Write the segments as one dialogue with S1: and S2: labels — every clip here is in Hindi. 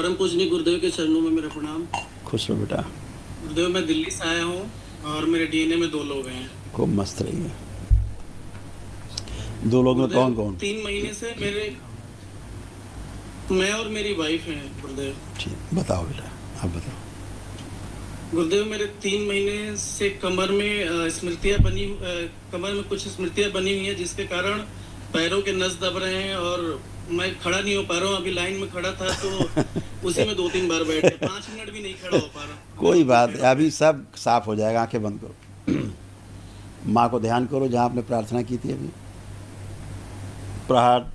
S1: परम पूजनीय गुरुदेव के चरणों में मेरा प्रणाम।
S2: खुश रहो बेटा।
S1: गुरुदेव, मैं दिल्ली से आया हूँ और मेरे डीएनए में 2 लोग हैं।
S2: खूब मस्त रहिए। 2 लोग में कौन कौन?
S1: 3 महीने से मैं और मेरी वाइफ हैं गुरुदेव।
S2: ठीक, बताओ बेटा, आप बताओ।
S1: गुरुदेव, मेरे 3 महीने से कमर में कुछ स्मृतियां बनी हुई है, जिसके कारण पैरों के नस दब रहे हैं और मैं खड़ा नहीं हो पा रहा हूँ। अभी लाइन में खड़ा था तो उसी में 2-3 बार बैठे, 5 मिनट भी नहीं खड़ा हो पा रहा।
S2: कोई बात नहीं, अभी सब साफ हो जाएगा। आंखें बंद करो। माँ को ध्यान करो जहाँ आपने प्रार्थना की थी। अभी प्रहार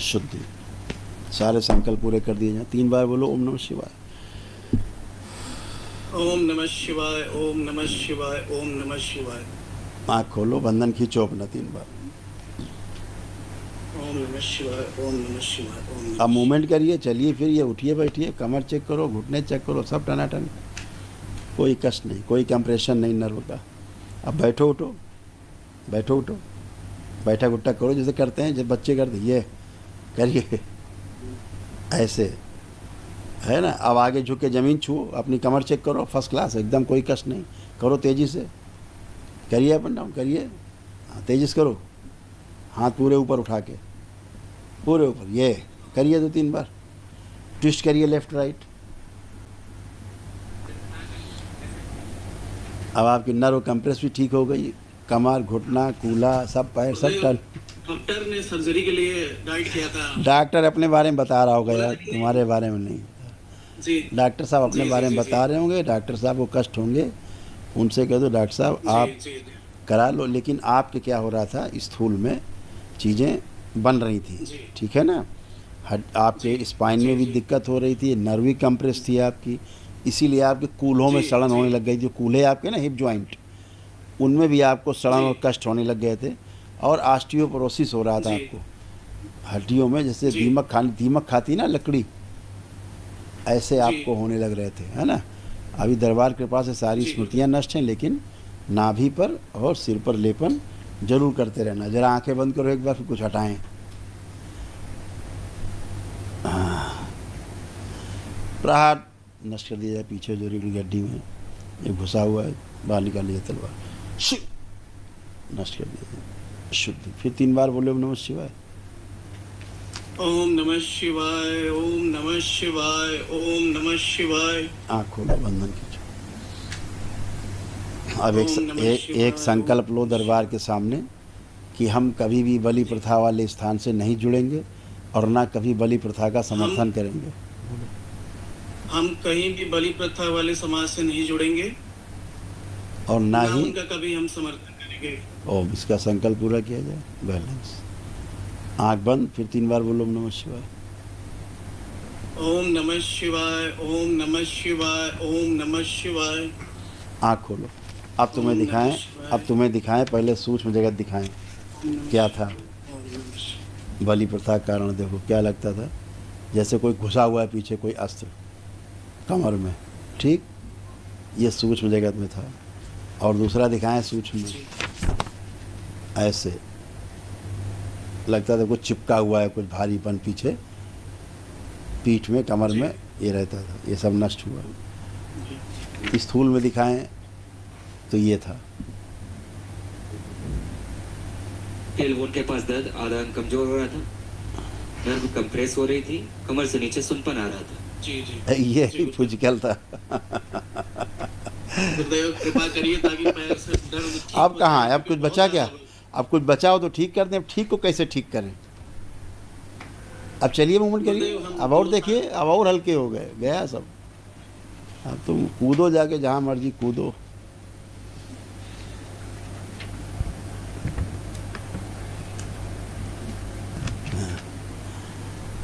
S2: शुद्धि, सारे संकल्प पूरे कर दिए जाए। 3 बार बोलो ओम नमः शिवाय।
S1: ओम नमः शिवाय, ओम नमः शिवाय, ओम नमः शिवाय।
S2: आँख खोलो, बंधन खींचो अपना 3 बार।
S1: ओम नमः शिवाय, ओम नमः शिवाय, ओम नमः।
S2: अब मूवमेंट करिए, चलिए फिरिए, उठिए बैठिए, कमर चेक करो, घुटने चेक करो, सब टनाटन। कोई कष्ट नहीं, कोई कंप्रेशन नहीं नर्व का। अब बैठो उठो, बैठो उठो, बैठा गुट्टा करो जैसे करते हैं, जब बच्चे करते ये करिए, ऐसे है ना। अब आगे झुक के ज़मीन छुओ, अपनी कमर चेक करो, फर्स्ट क्लास एकदम, कोई कष्ट नहीं। करो तेज़ी से, करिए अप एंड डाउन करिए। हाँ, तेज़ी से करो, हाथ पूरे ऊपर उठा के, पूरे ऊपर ये करिए 2-3 बार। ट्विस्ट करिए लेफ्ट राइट। अब आपकी नर्व कंप्रेस भी ठीक हो गई, कमर, घुटना, कूल्हा, सब पैर सब टन।
S1: डॉक्टर ने सर्जरी के लिए गाइड किया था।
S2: डॉक्टर अपने बारे में बता रहा होगा यार, तुम्हारे बारे में नहीं।
S1: जी,
S2: डॉक्टर साहब अपने बारे में बता रहे होंगे। डॉक्टर साहब को कष्ट होंगे, उनसे कह दो डॉक्टर साहब आप करा लो। लेकिन आपके क्या हो रहा था, स्थूल में चीज़ें बन रही थी, ठीक है ना। आपके स्पाइन में भी दिक्कत हो रही थी, नर्व भी कंप्रेस थी आपकी, इसीलिए आपके कूल्हों में सड़न होने लग गई। जो कूल्हे आपके ना हिप जॉइंट, उनमें भी आपको सड़न और कष्ट होने लग गए थे। और ऑस्टियोपोरोसिस हो रहा था आपको हड्डियों में, जैसे दीमक खाती ना लकड़ी, ऐसे आपको होने लग रहे थे, है ना। अभी दरबार कृपा से सारी स्मृतियाँ नष्ट हैं, लेकिन नाभि पर और सिर पर लेपन जरूर करते रहना। जरा आंखें बंद करो एक बार, फिर कुछ हटाएं। प्रहार नष्ट कर दिया जाए। पीछे जो रीढ़ की हड्डी में ये घुसा हुआ है, बाहर निकाल लिया तलवार, नष्ट कर दिया जाए। शुद्धि। फिर 3 बार बोले ओम नमः शिवाय।
S1: ओम नमः शिवाय, ओम नमः शिवाय, ओम नमः शिवाय।
S2: आँख खोलो, बंधन खींचो। अब एक संकल्प लो दरबार के सामने कि हम कभी भी बलि प्रथा वाले स्थान से नहीं जुड़ेंगे और ना कभी बलि प्रथा का समर्थन करेंगे।
S1: हम कहीं भी बलि प्रथा वाले समाज से नहीं जुड़ेंगे
S2: और ना ही
S1: उनका कभी हम समर्थन करेंगे।
S2: ओम, इसका संकल्प पूरा किया जाए। बैलेंस। आँख बंद, फिर 3 बार बोलो ओम नमः शिवाय।
S1: ओम नमः शिवाय, ओम नमः शिवाय, ओम नमः शिवाय।
S2: आँख खोलो। अब तुम्हें दिखाएं, पहले सूक्ष्म जगत दिखाएं क्या था। बलि प्रथा का कारण देखो क्या लगता था, जैसे कोई घुसा हुआ है पीछे, कोई अस्त्र कमर में, ठीक। ये सूक्ष्म जगत में था। और दूसरा दिखाएं सूक्ष्म में, ऐसे लगता था कुछ चिपका हुआ है, कुछ भारीपन पीछे पीठ में, कमर में ये रहता था। ये सब नष्ट हुआ। स्थूल में दिखाएं तो ये था।
S3: टेलबोन के पास दर्द, आधा कमजोर हो रहा था, नर्व कंप्रेस हो रही थी, कमर से नीचे सुनपन आ रहा था।
S1: जी जी,
S2: ये फिजिकल था।
S1: गुरुदेव कृपा करिए ताकि पैर से दर्द।
S2: अब कहाँ है, अब कुछ बचा क्या? अब कुछ बचा हो तो ठीक कर दें। ठीक को कैसे ठीक करें? अब चलिए मूवमेंट करिए। अब और देखिए, अब और हल्के हो गए, गया सब। अब तुम कूदो, जाके जहाँ मर्जी कूदो।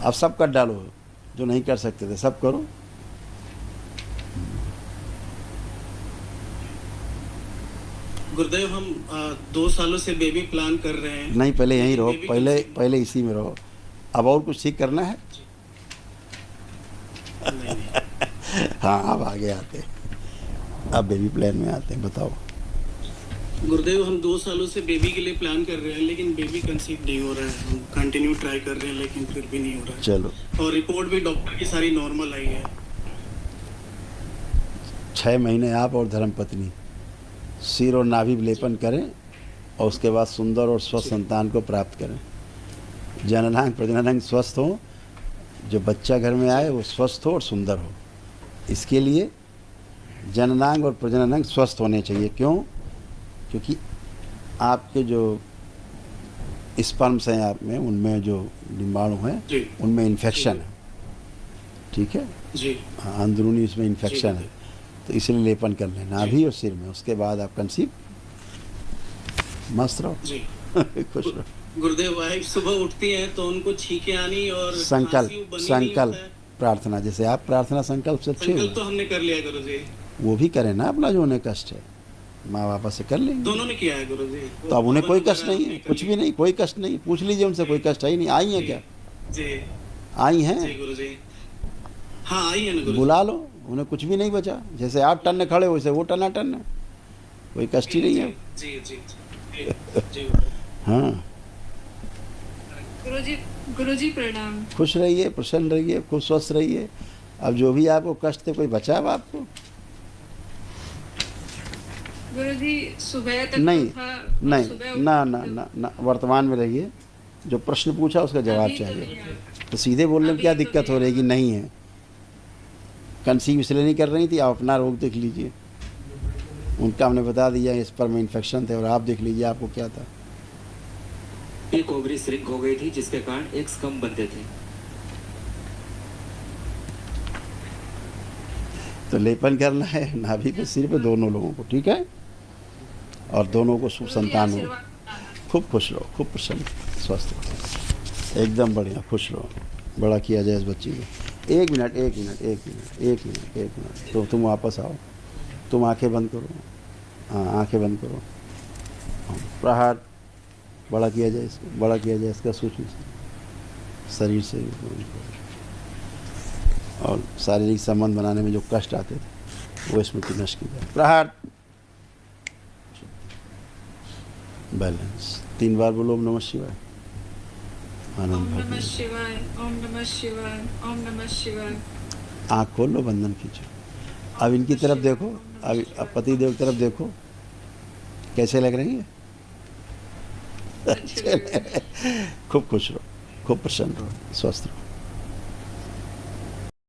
S2: अब सब कर डालो, जो नहीं कर सकते थे सब करो।
S1: गुरुदेव, हम 2 सालों से बेबी प्लान कर रहे हैं।
S2: नहीं, पहले यहीं रहो, पहले इसी में रहो। अब और कुछ ठीक करना है? हाँ, अब आगे आते, अब बेबी प्लान में आते हैं। बताओ।
S1: गुरुदेव हम 2 सालों से बेबी के लिए प्लान कर रहे हैं, लेकिन बेबी कंसीव नहीं हो रहा है। हम कंटिन्यू ट्राई कर रहे हैं, लेकिन फिर भी नहीं हो रहा है।
S2: चलो,
S1: और रिपोर्ट भी डॉक्टर की सारी नॉर्मल आई है।
S2: 6 महीने आप और धर्मपत्नी सिर और नाभि लेपन करें और उसके बाद सुंदर और स्वस्थ संतान को प्राप्त करें। जननांग प्रजननांग स्वस्थ हो, जो बच्चा घर में आए वो स्वस्थ हो और सुंदर हो। इसके लिए जननांग और प्रजननांग स्वस्थ होने चाहिए। क्यों? क्योंकि आपके जो स्पर्म्स हैं आप में, उनमें जो डिम्बाणु हैं
S1: जी
S2: उनमें इन्फेक्शन है, ठीक है,
S1: जी
S2: हाँ, अंदरूनी उसमें इन्फेक्शन है, तो इसलिए लेपन कर लेना नाभि और सिर में। उसके बाद आप कंसीव मस्त रहो,
S1: जी।
S2: खुश रहो।
S1: गुरुदेव वाइफ सुबह उठती हैं तो उनको छींकें आनी और
S2: संकल्प
S1: खांसी बनी नहीं
S2: संकल्प
S1: होता है।
S2: प्रार्थना, जैसे आप प्रार्थना संकल्प से अच्छे
S1: संकल्प तो
S2: हुए,
S1: हमने कर लिया गुरुजी,
S2: वो भी करें ना। अपना जो उन्हें कष्ट है माँ बापा से कर लेंगे,
S1: दोनों ने किया है गुरुजी।
S2: तो अब उन्हें कोई
S1: हवन
S2: कष्ट नहीं है,
S1: वगैरह
S2: कुछ भी नहीं, कोई कष्ट नहीं। पूछ लीजिए उनसे, कोई कष्ट है ही नहीं। आई हैं क्या?
S1: जी
S2: आई
S1: जी
S2: हैं,
S1: गुरुजी। हाँ आई है ना गुरुजी।
S2: बुला लो, उन्हें कुछ भी नहीं बचा। जैसे आप टन खड़े हो वैसे वो टना टन है, कोई कष्ट ही नहीं है।
S1: जी जी जी जी।
S2: हाँ,
S4: गुरुजी प्रणाम।
S2: खुश रहिए, प्रसन्न रहिए, खूब स्वस्थ रहिए। अब जो भी आपको कष्ट थे, कोई बचा अब आपको?
S4: गुरुजी सुबह तक
S2: नहीं,
S4: तो था,
S2: नहीं,
S4: सुबह
S2: ना ना ना ना, वर्तमान में रहिए। जो प्रश्न पूछा उसका जवाब
S4: अभी तो
S2: चाहिए।
S4: नहीं है।
S2: तो सीधे बोलने में
S4: अभी
S2: क्या
S4: तो
S2: दिक्कत हो
S4: नहीं
S2: रही है कि नहीं है? कंसीव इसलिए नहीं कर रही थी, आप अपना रोग देख लीजिए। उनका हमने बता दिया इस पर में इन्फेक्शन थे, और आप देख लीजिए आपको क्या था।
S3: एक ओवरी श्रिंक हो गई थी, जिसके कारण एग्स कम बनते थे।
S2: तो लेपन करना है नाभि पे, सिर पे, दोनों लोगों को, ठीक है? और दोनों को शुभ संतान हो।
S4: आशीर्वाद।
S2: खूब खुश रहो, खूब प्रसन्न, स्वस्थ रहो, एकदम बढ़िया, खुश रहो। बड़ा किया जाए इस बच्ची को। एक मिनट, तो तुम वापस आओ, तुम आंखें बंद करो। हाँ, आंखें बंद करो। हाँ, प्रहार बड़ा किया जाए इसको, बड़ा किया जाए इसका सूक्ष्म शरीर से। और शारीरिक संबंध बनाने में जो कष्ट आते थे वो स्मृति नष्ट की जाए। प्रहार, बैलेंस। 3 बार बोलो ओम नमः शिवाय। आनंद
S4: ओम नमः
S2: भगवान।
S4: शिवाय, ओम नमः शिवाय, ओम नमः शिवाय।
S2: आँख खोल लो, बंधन खींचो। अब इनकी तरफ देखो, अब पति देव की तरफ देखो, कैसे लग रही है?
S4: अच्छे लग रहे हैं।
S2: खूब खुश रहो, खूब प्रसन्न रहो, स्वस्थ रहो।